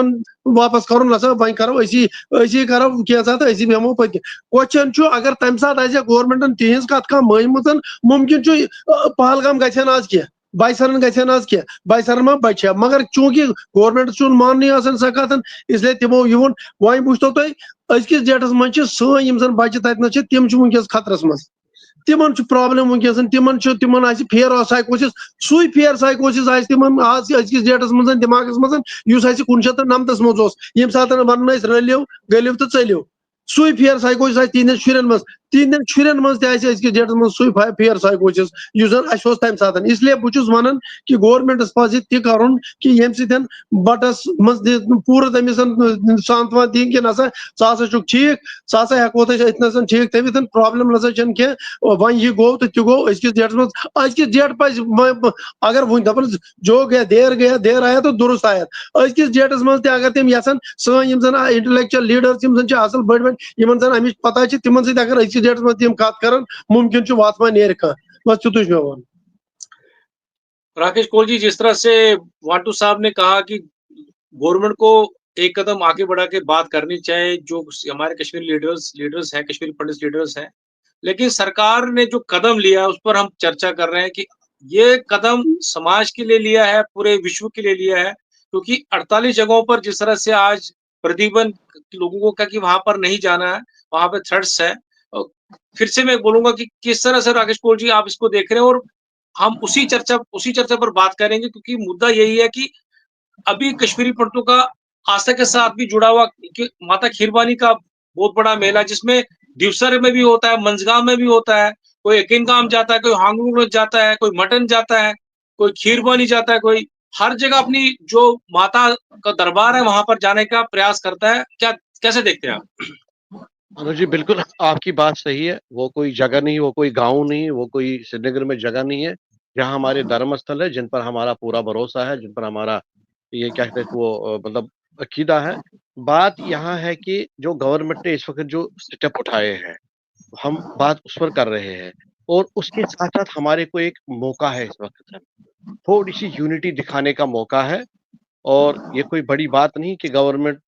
वापस कर वन करो असी करो क्या तो असी बेमो पत। क्वेश्चन अगर तम सात गवर्नमेंटन तिज कत मानमुत मुमकिन पहलगाम गन आज क्या बाइसरन गन आज क्या बाइसरन मा बचा मगर चूंकि गवर्नमेंट चुन माननी सा कथन इसलिए तिमो युन वह वो तुम अजकिस डेटस मज सन बच्चे तथन तिम वनकस खतरस मज तिमन प्रॉब्लम वनकस तिमन फेयर साइकोसिस सुई फेयर साइकोसिस तिमन आज अजकिस डेटस मज दिमागस मज कुन 1999 मज ये सात वन रलियो गलियो तो चलियो सुई फेयर साइकोसिस तिहंदन शुरन मज तिहंदन शुरन मज अजकिस डेटस मज सुई फेयर साइकोसिस तम सात इसलिए बहुत वन कि गवर्नमेंटस पज तह कर कि ये सत बटस मज पूरा तमिस सांत्वना दिन कि नसा सा ठीक सा हेको अतन ठीक थवित प्रॉब्लम नसा कह वन यह गो तो गो अजकिस डेटस मज अजकिस डेट पज अगर वो दपन जो गया देर आया तो दुरुस्त आया अजकिस डेटस मज अगर तम यसान सन इंटेलेक्चुअल लीडर्स असल बड़ अमिच पता तिमन सत अगर अजकिस डेटस मज तम कत कर मुमकिन वातमा नेर कह बस तुत मे वन। राकेश कोल जी, जिस तरह से वाटू साहब ने कहा कि गवर्नमेंट को एक कदम आगे बढ़ा के बात करनी चाहिए, जो हमारे कश्मीरी लीडर्स हैं, कश्मीरी पंडित लीडर्स हैं, लेकिन सरकार ने जो कदम लिया है उस पर हम चर्चा कर रहे हैं कि ये कदम समाज के लिए लिया है, पूरे विश्व के लिए लिया है, क्योंकि 48 जगहों पर जिस तरह से आज प्रतिबंध लोगों को कहा कि वहां पर नहीं जाना है, वहां पे थ्रेट्स है। फिर से मैं बोलूंगा कि किस तरह से राकेश कोल जी आप इसको देख रहे हैं, और हम उसी चर्चा पर बात करेंगे, क्योंकि मुद्दा यही है कि अभी कश्मीरी पंडितों का आस्था के साथ भी जुड़ा हुआ कि माता खीरवानी का बहुत बड़ा मेला, जिसमें दिवसर में भी होता है, मंजगांव में भी होता है, कोई यकीनगाम जाता है, कोई हांगलूंग जाता है, कोई मटन जाता है, कोई खीरवानी जाता है, कोई हर जगह अपनी जो माता का दरबार है वहां पर जाने का प्रयास करता है। क्या कैसे देखते हैं आप? अनुज जी, बिल्कुल आपकी बात सही है। वो कोई जगह नहीं, वो कोई गांव नहीं, वो कोई श्रीनगर में जगह नहीं है जहाँ हमारे धर्म स्थल है, जिन पर हमारा पूरा भरोसा है, जिन पर हमारा ये क्या कहते हैं वो मतलब अकीदा है। बात यहाँ है कि जो गवर्नमेंट ने इस वक्त जो स्टेप उठाए हैं, हम बात उस पर कर रहे हैं, और उसके साथ साथ हमारे को एक मौका है इस वक्त, थोड़ी सी यूनिटी दिखाने का मौका है। और ये कोई बड़ी बात नहीं कि गवर्नमेंट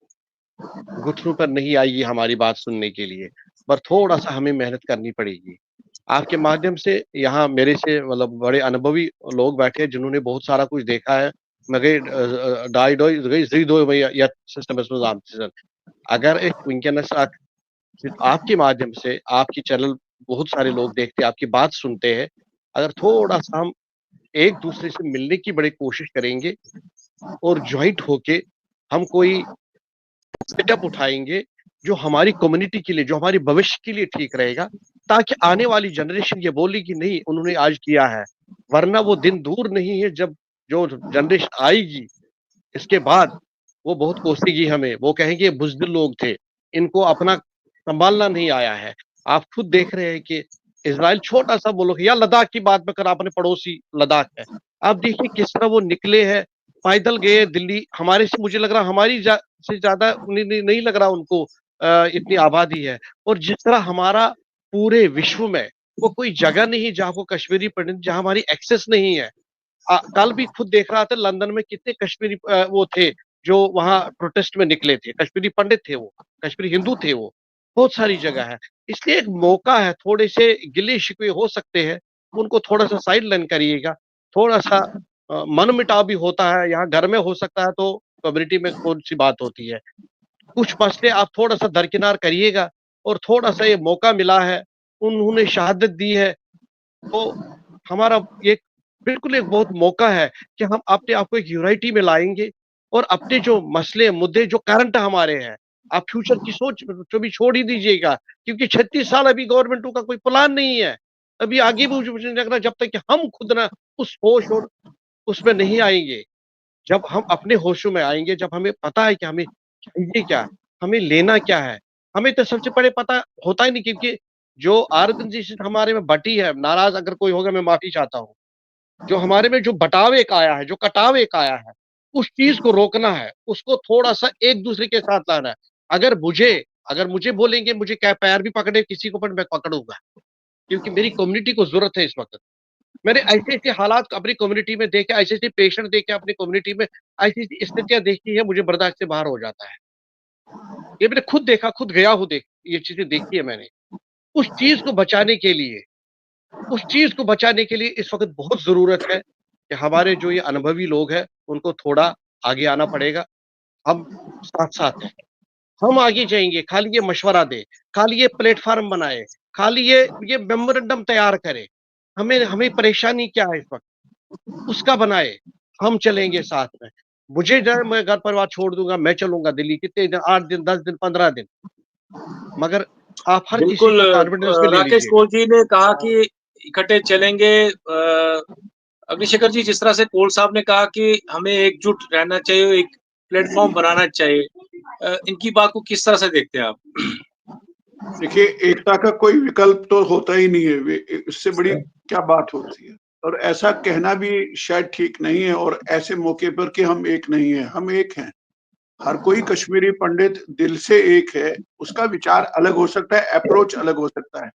घुटनों पर नहीं आएगी हमारी बात सुनने के लिए, पर थोड़ा सा हमें मेहनत करनी पड़ेगी। आपके माध्यम से यहाँ मेरे से मतलब बड़े अनुभवी लोग बैठे हैं जिन्होंने बहुत सारा कुछ देखा है। अगर एक विंकनस आपके माध्यम से आपकी चैनल बहुत सारे लोग देखते हैं, आपकी बात सुनते हैं, अगर थोड़ा सा हम एक दूसरे से मिलने की बड़ी कोशिश करेंगे और ज्वाइंट होके हम कोई स्टेप उठाएंगे जो हमारी कम्युनिटी के लिए, जो हमारे भविष्य के लिए ठीक रहेगा, ताकि आने वाली जनरेशन ये बोले कि नहीं उन्होंने आज किया है। वरना वो दिन दूर नहीं है जब जो जनरेशन आएगी इसके बाद वो बहुत कोसेगी हमें, वो कहेंगे बुज़दिल लोग थे, इनको अपना संभालना नहीं आया है। आप खुद देख रहे हैं कि इजराइल छोटा सा मुल्क, या लद्दाख की बात में कर, अपने पड़ोसी लद्दाख है, आप देखिए किस तरह वो निकले हैं, पैदल गए दिल्ली। हमारे से मुझे लग रहा हमारी से ज्यादा नहीं लग रहा उनको इतनी आबादी है। और जिस तरह हमारा पूरे विश्व में वो कोई जगह नहीं जहाँ को कश्मीरी पंडित, जहाँ हमारी एक्सेस नहीं है। कल भी खुद देख रहा था लंदन में कितने कश्मीरी वो थे जो वहां प्रोटेस्ट में निकले थे, कश्मीरी पंडित थे, वो कश्मीरी हिंदू थे, वो बहुत सारी जगह है। इसलिए एक मौका है, थोड़े से गिले शिकवे हो सकते हैं, उनको थोड़ा सा साइड लाइन करिएगा। थोड़ा सा मन मिटाव भी होता है, यहाँ घर में हो सकता है तो कम्युनिटी में कौन सी बात होती है। कुछ मसले आप थोड़ा सा दरकिनार करिएगा, और थोड़ा सा ये मौका मिला है, उन्होंने शहादत दी है, तो हमारा ये बिल्कुल एक बहुत मौका है कि हम अपने आप को एक यूनिटी में लाएंगे, और अपने जो मसले मुद्दे जो करंट हमारे हैं, आप फ्यूचर की सोच तो भी छोड़ ही दीजिएगा, क्योंकि 36 साल अभी गवर्नमेंटों का कोई प्लान नहीं है। अभी आगे भी मुझे लग रहा है जब तक कि हम खुद ना उस होश और उसमें नहीं आएंगे, जब हम अपने होशों में आएंगे, जब हमें पता है कि हमें चाहिए क्या, हमें लेना क्या है, हमें तो सबसे पहले पता होता ही नहीं। क्योंकि जो ऑर्गेनाइजेशन हमारे में बटी है, नाराज अगर कोई होगा मैं माफी चाहता हूँ, जो हमारे में जो बटाव एक आया है, जो कटाव एक आया है, उस चीज को रोकना है, उसको थोड़ा सा एक दूसरे के साथ लाना है। अगर मुझे बोलेंगे मुझे क्या पैर भी पकड़े किसी को, पर मैं पकड़ूंगा, क्योंकि मेरी कम्युनिटी को जरूरत है इस वक्त। मैंने ऐसे ऐसे हालात अपनी कम्युनिटी में देखे, ऐसे ऐसे पेशेंट देखे अपनी कम्युनिटी में, ऐसी ऐसी स्थितियां देखी है, मुझे बर्दाश्त से बाहर हो जाता है। ये मैंने खुद देखा, खुद गया हूँ, ये चीजें देखी है मैंने। उस चीज को बचाने के लिए इस वक्त बहुत जरूरत है कि हमारे जो ये अनुभवी लोग हैं उनको थोड़ा आगे आना पड़ेगा। हम साथ-साथ हैं। हम आगे जाएँगे, खाली ये मशवरा दें, खाली ये प्लेटफ़ॉर्म बनाए, खाली ये मेमोरेंडम तैयार करे। हमें हमें परेशानी क्या है इस वक़्त? उसका बनाए, हम चलेंगे साथ में। मुझे जो है मैं घर परिवार छोड़ दूँगा, मैं चलूँगा दिल्ली कितने दिन 8 दिन, 10 दिन, 15 दिन। मगर आप हर किसी बिल्कुल को कॉन्फिडेंस में ले राकेश लीजिएगा। कोल जी ने कहा कि इकट्ठे चलेंगे। अग्निशेखर जी, जिस तरह से कोल साहब ने कहा कि हमें एकजुट रहना चाहिए, एक प्लेटफ़ॉर्म बनाना चाहिए। इनकी बात को किस तरह से देखते हैं आप? देखिए, एकता का कोई विकल्प तो होता ही नहीं है। इससे बड़ी क्या बात होती है। और ऐसा कहना भी शायद ठीक नहीं है, और ऐसे मौके पर कि हम एक नहीं है, हम एक हैं। हर कोई कश्मीरी पंडित दिल से एक है। उसका विचार अलग हो सकता है, अप्रोच अलग हो सकता है।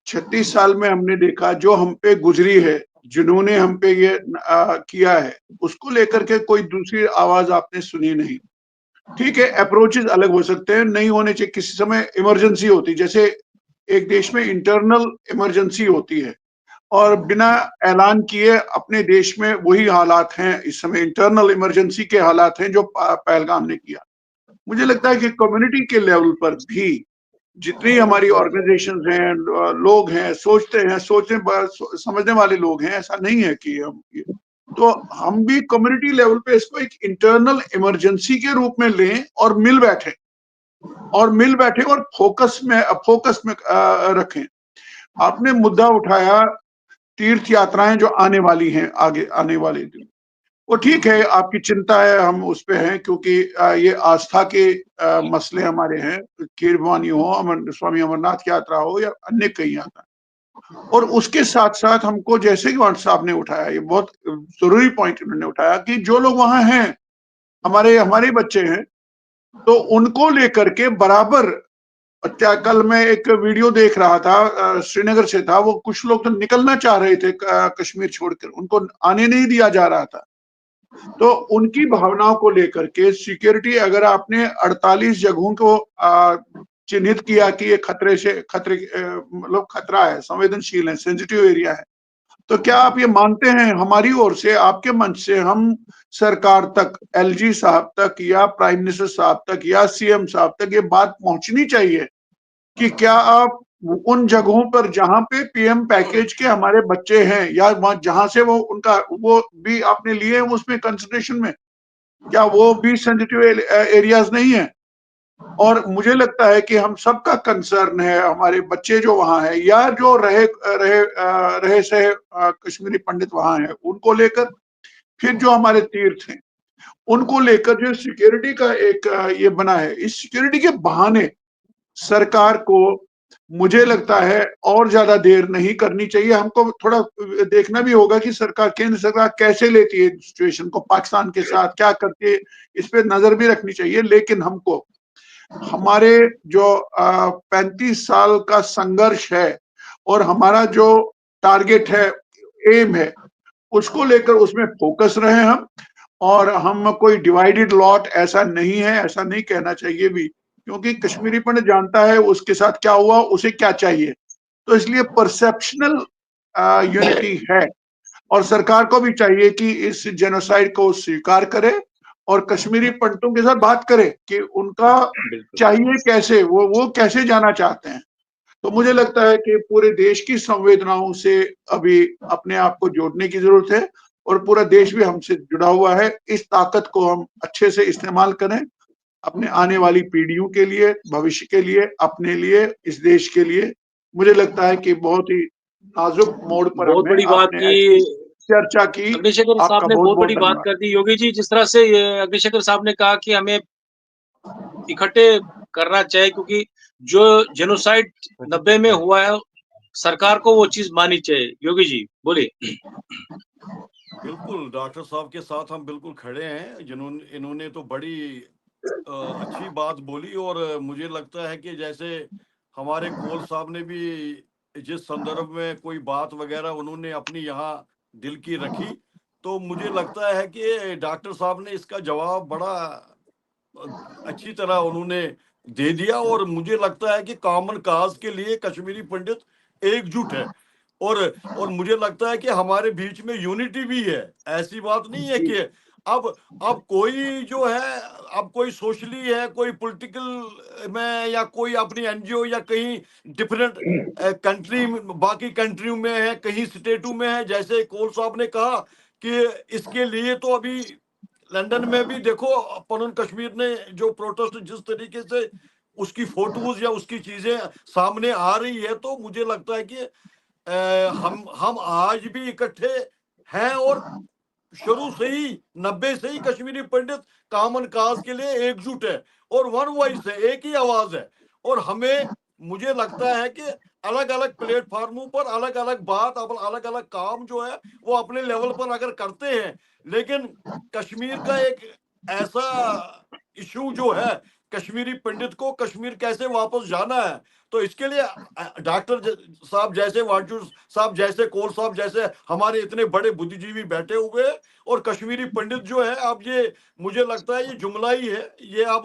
36 साल में हमने देखा जो हम पे गुजरी है, जिन्होंने हम पे ये किया है, उसको लेकर के कोई दूसरी आवाज आपने सुनी नहीं। ठीक है, अप्रोचेस अलग हो सकते हैं, नहीं होने चाहिए। किसी समय इमरजेंसी होती है, जैसे एक देश में इंटरनल इमरजेंसी होती है, और बिना ऐलान किए अपने देश में वही हालात हैं। इस समय इंटरनल इमरजेंसी के हालात हैं जो पहलगाम ने किया। मुझे लगता है कि कम्युनिटी के लेवल पर भी जितनी हमारी ऑर्गेनाइजेशंस हैं, लोग हैं, समझने वाले लोग हैं, ऐसा नहीं है कि तो हम भी कम्युनिटी लेवल पे इसको एक इंटरनल इमरजेंसी के रूप में लें और मिल बैठे और फोकस में रखें। आपने मुद्दा उठाया तीर्थ यात्राएं जो आने वाली हैं, आगे आने वाले दिन। वो ठीक है, आपकी चिंता है, हम उस पे हैं, क्योंकि ये आस्था के मसले हमारे हैं। खीर भवानी हो, स्वामी अमरनाथ की यात्रा हो, या अन्य कई यात्रा। और उसके साथ साथ हमको, जैसे कि वाट साहब ने उठाया, ये बहुत जरूरी पॉइंट उन्होंने उठाया कि जो लोग वहां हैं, हमारे हमारे बच्चे हैं, तो उनको लेकर के बराबर। क्या, कल मैं एक वीडियो देख रहा था, श्रीनगर से था। वो कुछ लोग तो निकलना चाह रहे थे कश्मीर छोड़कर, उनको आने नहीं दिया जा रहा था। तो उनकी भावनाओं को लेकर के सिक्योरिटी, अगर आपने 48 जगहों को चिन्हित किया कि ये मतलब खतरा है, संवेदनशील है, सेंसिटिव एरिया है, तो क्या आप ये मानते हैं हमारी ओर से, आपके मंच से, हम सरकार तक, एलजी साहब तक, या प्राइम मिनिस्टर साहब तक, या सीएम साहब तक ये बात पहुंचनी चाहिए कि क्या आप उन जगहों पर जहां पे पीएम पैकेज के हमारे बच्चे हैं, या वहां जहां से वो भी आपने लिए हैं उसमें कंसिडरेशन में, क्या वो भी सेंसिटिव एरियाज नहीं है? और मुझे लगता है कि हम सबका कंसर्न है, हमारे बच्चे जो वहां हैं, या जो रहे सहे कश्मीरी पंडित वहां हैं, उनको लेकर। फिर जो हमारे तीर्थ हैं, उनको लेकर जो सिक्योरिटी का एक ये बना है, इस सिक्योरिटी के बहाने सरकार को, मुझे लगता है, और ज्यादा देर नहीं करनी चाहिए। हमको थोड़ा देखना भी होगा कि केंद्र सरकार कैसे लेती है सिचुएशन को, पाकिस्तान के साथ क्या करती है, इस पे नजर भी रखनी चाहिए। लेकिन हमको हमारे जो 35 साल का संघर्ष है, और हमारा जो टारगेट है, एम है, उसको लेकर उसमें फोकस रहे हम। और हम कोई डिवाइडेड लॉट ऐसा नहीं है, ऐसा नहीं कहना चाहिए भी, क्योंकि कश्मीरी पंडित जानता है उसके साथ क्या हुआ, उसे क्या चाहिए। तो इसलिए परसेप्शनल यूनिटी है, और सरकार को भी चाहिए कि इस जेनोसाइड को स्वीकार करे, और कश्मीरी पंडितों के साथ बात करे कि उनका चाहिए कैसे, वो कैसे जाना चाहते हैं। तो मुझे लगता है कि पूरे देश की संवेदनाओं से अभी अपने आप को जोड़ने की जरूरत है, और पूरा देश भी हमसे जुड़ा हुआ है। इस ताकत को हम अच्छे से इस्तेमाल करें, अपने आने वाली पीढ़ियों के लिए, भविष्य के लिए, अपने लिए, इस देश के लिए। मुझे लगता है कि बहुत ही नाजुक मोड़ पर बहुत हमें बड़ी बात आपने की ऐसी चर्चा की। अग्निशेखर आपका साहब ने, बहुत बहुत बहुत बड़ी बात धन्यवाद। कर दी योगी जी। जिस तरह से अग्निशेखर साहब ने कहा कि हमें इकट्ठे करना चाहिए, क्योंकि जो जेनोसाइड 90 में हुआ है, सरकार को वो चीज माननी चाहिए। योगी जी बोलिए। बिल्कुल, डॉक्टर साहब के साथ हम बिल्कुल खड़े हैं। जिन्होंने इन्होंने तो बड़ी अच्छी बात बोली, और मुझे लगता है कि जैसे हमारे कोल साहब ने भी जिस संदर्भ में कोई बात वगैरह उन्होंने अपनी यहाँ दिल की रखी, तो मुझे लगता है कि डॉक्टर साहब ने इसका जवाब बड़ा अच्छी तरह उन्होंने दे दिया। और मुझे लगता है कि कॉमन काज के लिए कश्मीरी पंडित एकजुट है। और मुझे लगता है कि हमारे बीच में यूनिटी भी है। ऐसी बात नहीं है कि अब कोई जो है, अब कोई सोशली है, कोई पॉलिटिकल में, या कोई अपनी एनजीओ या कहीं डिफरेंट कंट्री, बाकी कंट्रियों में है, कहीं स्टेटों में है। जैसे कोल साहब ने कहा कि इसके लिए तो अभी लंदन में भी देखो, पनन कश्मीर ने जो प्रोटेस्ट जिस तरीके से उसकी फोटोज या उसकी चीजें सामने आ रही है, तो मुझे लगता है कि हम आज भी इकट्ठे हैं, और शुरू से ही 90 से ही कश्मीरी पंडित कॉमन काज के लिए एकजुट है और वन वॉइस है, एक ही आवाज है। और हमें, मुझे लगता है कि अलग अलग प्लेटफॉर्मों पर अलग अलग बात, अलग अलग काम जो है वो अपने लेवल पर अगर करते हैं, लेकिन कश्मीर का एक ऐसा इशू जो है, कश्मीरी पंडित को कश्मीर कैसे वापस जाना है, तो इसके लिए डॉक्टर साहब जैसे, वाटू साहब जैसे, कोल साहब जैसे हमारे इतने बड़े बुद्धिजीवी बैठे हुए हैं, और कश्मीरी पंडित जो है, अब ये मुझे लगता है ये जुमला ही है। ये अब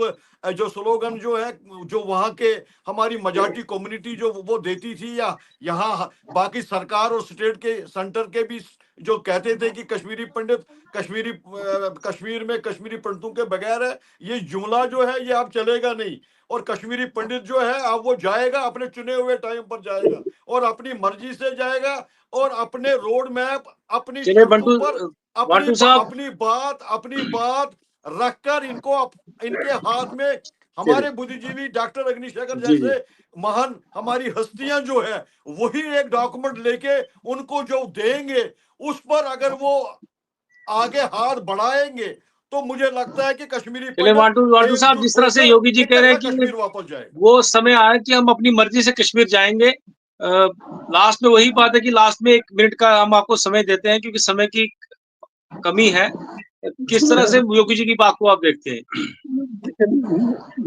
जो स्लोगन जो है, जो वहाँ के हमारी मजाटी कम्युनिटी जो वो देती थी, या यहाँ बाकी सरकार और स्टेट के सेंटर के भी जो कहते थे कि कश्मीरी पंडित कश्मीर में कश्मीरी पंडितों के बगैर है, ये जुमला जो है ये अब चलेगा नहीं। और कश्मीरी पंडित जो है अब वो जाएगा, अपने चुने हुए टाइम पर जाएगा, और अपनी मर्जी से जाएगा, और अपने रोड मैप, अपनी चलिए शर्तों पर वाटू साहब, अपनी बात रखकर इनके हाथ में चलिए हमारे बुद्धिजीवी डॉक्टर अग्निशेखर जी जी, जैसे महान हमारी हस्तियां जो है, वही एक डॉक्यूमेंट लेके उनको जो देंगे, उस पर अगर वो आगे हाथ बढ़ाएंगे, तो मुझे लगता है कि कश्मीरी चलिए पंडित वाटू साहब, एकजुट जिस तरह से होकर योगी जी कह रहे हैं इकट्ठा कि कश्मीर वापस जाएगा। वो समय आया कि हम अपनी मर्जी से कश्मीर जाएंगे। लास्ट में वही बात है कि लास्ट में 1 मिनट का हम आपको समय देते हैं, क्योंकि समय की कमी है। किस तरह से योगी जी की बात को आप देखते हैं?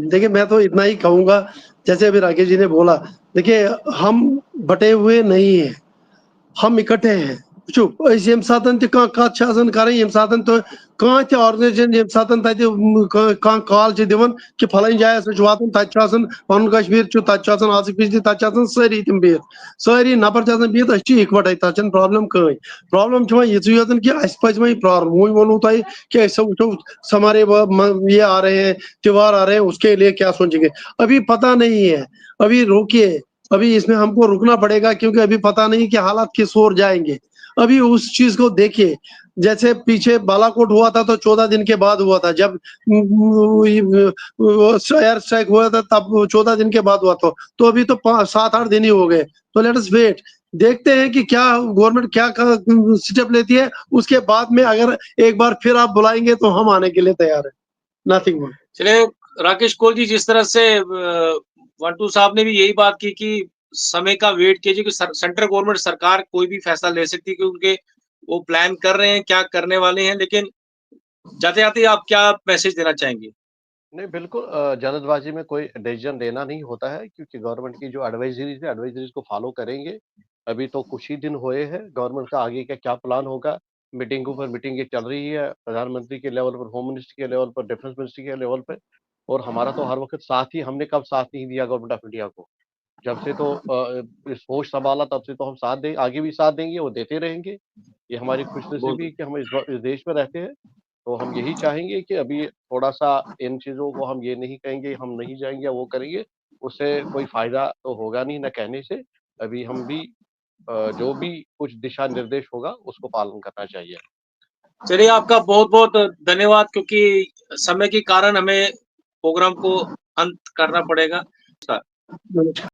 देखिए, मैं तो इतना ही कहूंगा, जैसे अभी राकेश जी ने बोला, देखिए हम बटे हुए नहीं है, हम इकट्ठे हैं। यम सातन कत यम सातन तो कह ऑर्गनाइजेशन यम सातन कॉल दिवन कि फलान जाए वातन तन पन कश्मीर आसिफ बिजली तन सारी तम बिहत, सारी नफर बिहत इकवटे, तन प्रॉब्लम कहीं। प्रॉब्लम यी योतन कि पज वही प्रॉब्लम, वही वोनू तुम कि वो हमारे ये आ रहे हैं, त्योहार आ रहे हैं, उसके लिए क्या सोचेंगे, अभी पता नहीं है। अभी रोकिए, अभी इसमें हमको रुकना पड़ेगा, क्योंकि अभी पता नहीं कि हालात किस ओर जाएंगे। अभी उस चीज को देखिए, जैसे पीछे बालाकोट हुआ था तो 14 दिन के बाद हुआ था, जब एयर स्ट्राइक हुआ था तब 14 दिन के बाद हुआ था, तो अभी तो 7-8 दिन ही हो गए। तो लेट अस वेट, देखते हैं कि क्या गवर्नमेंट क्या स्टेप लेती है। उसके बाद में अगर एक बार फिर आप बुलाएंगे तो हम आने के लिए तैयार है। Nothing more. चलिए राकेश कोल जी, जिस तरह से वाटू साहब ने भी यही बात की कि समय का वेट कीजिए कि सेंट्रल गवर्नमेंट सरकार कोई भी फैसला ले सकती है, क्योंकि वो प्लान कर रहे हैं, क्या करने वाले हैं। लेकिन जाते-जाते आप क्या मैसेज देना चाहेंगे? नहीं, बिल्कुल जल्दबाजी में कोई डिसीजन लेना नहीं होता है, क्योंकि गवर्नमेंट की जो एडवाइजरीज है, एडवाइजरीज को फॉलो करेंगे। अभी तो कुछ ही दिन हुए हैं, गवर्नमेंट का आगे का क्या प्लान होगा, मीटिंगों पर मीटिंगें चल रही है, प्रधानमंत्री के लेवल पर, होम मिनिस्टर के लेवल पर, डिफेंस मिनिस्टर के लेवल पर। और हमारा तो हर वक्त साथ ही, हमने कब साथ नहीं दिया गवर्नमेंट ऑफ इंडिया को? जब से तो इस होश संभाला तब से तो हम साथ दें, आगे भी साथ देंगे, वो देते रहेंगे। ये हमारी खुशनसीबी है कि हम इस देश में रहते हैं। तो हम यही चाहेंगे कि अभी थोड़ा-सा इन चीज़ों को हम ये नहीं कहेंगे, हम नहीं जाएँगे या वो करेंगे, उससे कोई फ़ायदा तो होगा नहीं ना कहने से। अभी हम भी जो भी कुछ दिशा निर्देश होगा, उसको पालन करना चाहिए। चलिए आपका बहुत-बहुत धन्यवाद, क्योंकि समय के कारण हमें प्रोग्राम को अंत करना पड़ेगा। नमस्कार।